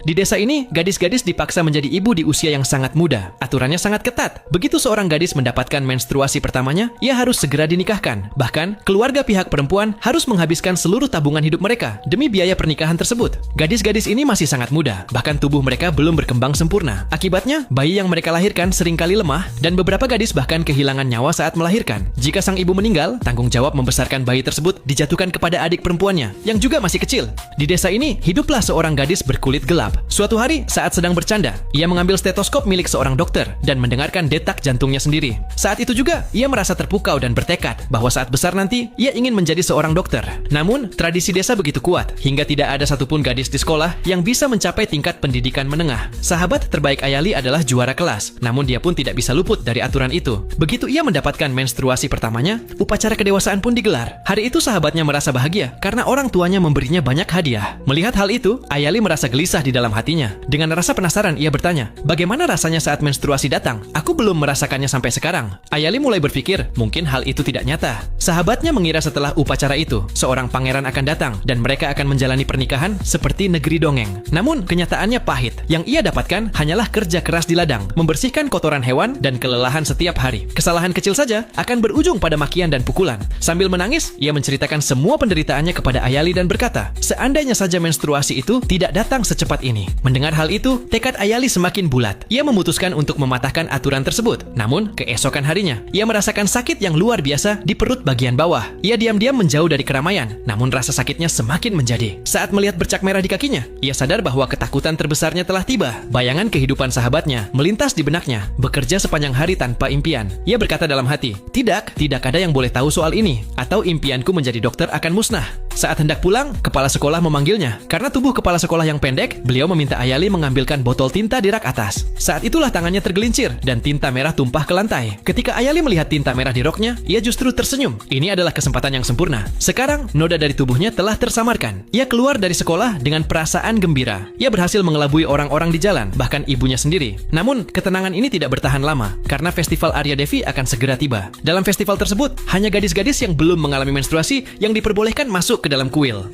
Di desa ini, gadis-gadis dipaksa menjadi ibu di usia yang sangat muda. Aturannya sangat ketat. Begitu seorang gadis mendapatkan menstruasi pertamanya, ia harus segera dinikahkan. Bahkan, keluarga pihak perempuan harus menghabiskan seluruh tabungan hidup mereka demi biaya pernikahan tersebut. Gadis-gadis ini masih sangat muda, bahkan tubuh mereka belum berkembang sempurna. Akibatnya, bayi yang mereka lahirkan seringkali lemah dan beberapa gadis bahkan kehilangan nyawa saat melahirkan. Jika sang ibu meninggal, tanggung jawab membesarkan bayi tersebut dijatuhkan kepada adik perempuannya yang juga masih kecil. Di desa ini, hiduplah seorang gadis berkulit gelap. Suatu hari, saat sedang bercanda, ia mengambil stetoskop milik seorang dokter dan mendengarkan detak jantungnya sendiri. Saat itu juga, ia merasa terpukau dan bertekad bahwa saat besar nanti, ia ingin menjadi seorang dokter. Namun, tradisi desa begitu kuat, hingga tidak ada satupun gadis di sekolah yang bisa mencapai tingkat pendidikan menengah. Sahabat terbaik Ayali adalah juara kelas, namun dia pun tidak bisa luput dari aturan itu. Begitu ia mendapatkan menstruasi pertamanya, upacara kedewasaan pun digelar. Hari itu sahabatnya merasa bahagia karena orang tuanya memberinya banyak hadiah. Melihat hal itu, Ayali merasa gelisah di dalam hatinya. Dengan rasa penasaran, ia bertanya, "Bagaimana rasanya saat menstruasi datang? Aku belum merasakannya sampai sekarang." Ayali mulai berpikir, mungkin hal itu tidak nyata. Sahabatnya mengira setelah upacara itu, seorang pangeran akan datang dan mereka akan menjalani pernikahan seperti negeri dongeng. Namun, kenyataannya pahit. Yang ia dapatkan hanyalah kerja keras di ladang, membersihkan kotoran hewan dan kelelahan setiap hari. Kesalahan kecil saja akan berujung pada makian dan pukulan. Sambil menangis, ia menceritakan semua penderitaannya kepada Ayali dan berkata, seandainya saja menstruasi itu tidak datang secepat ini. Mendengar hal itu, tekad Ayali semakin bulat. Ia memutuskan untuk mematahkan aturan tersebut. Namun, keesokan harinya, ia merasakan sakit yang luar biasa di perut bagian bawah. Ia diam-diam menjauh dari keramaian, namun rasa sakitnya semakin menjadi. Saat melihat bercak merah di kakinya, ia sadar bahwa ketakutan terbesarnya telah tiba. Bayangan kehidupan sahabatnya melintas di benaknya, bekerja sepanjang hari tanpa impian. Ia berkata dalam hati, tidak ada yang boleh tahu soal ini, atau impianku menjadi dokter akan musnah. Saat hendak pulang, kepala sekolah memanggilnya. Karena tubuh kepala sekolah yang pendek, beliau meminta Ayali mengambilkan botol tinta di rak atas. Saat itulah tangannya tergelincir dan tinta merah tumpah ke lantai. Ketika Ayali melihat tinta merah di roknya, ia justru tersenyum. Ini adalah kesempatan yang sempurna. Sekarang, noda dari tubuhnya telah tersamarkan. Ia keluar dari sekolah dengan perasaan gembira. Ia berhasil mengelabui orang-orang di jalan, bahkan ibunya sendiri. Namun, ketenangan ini tidak bertahan lama, karena festival Arya Devi akan segera tiba. Dalam festival tersebut, hanya gadis-gadis yang belum mengalami menstruasi yang diperbolehkan masuk ke dalam kuil.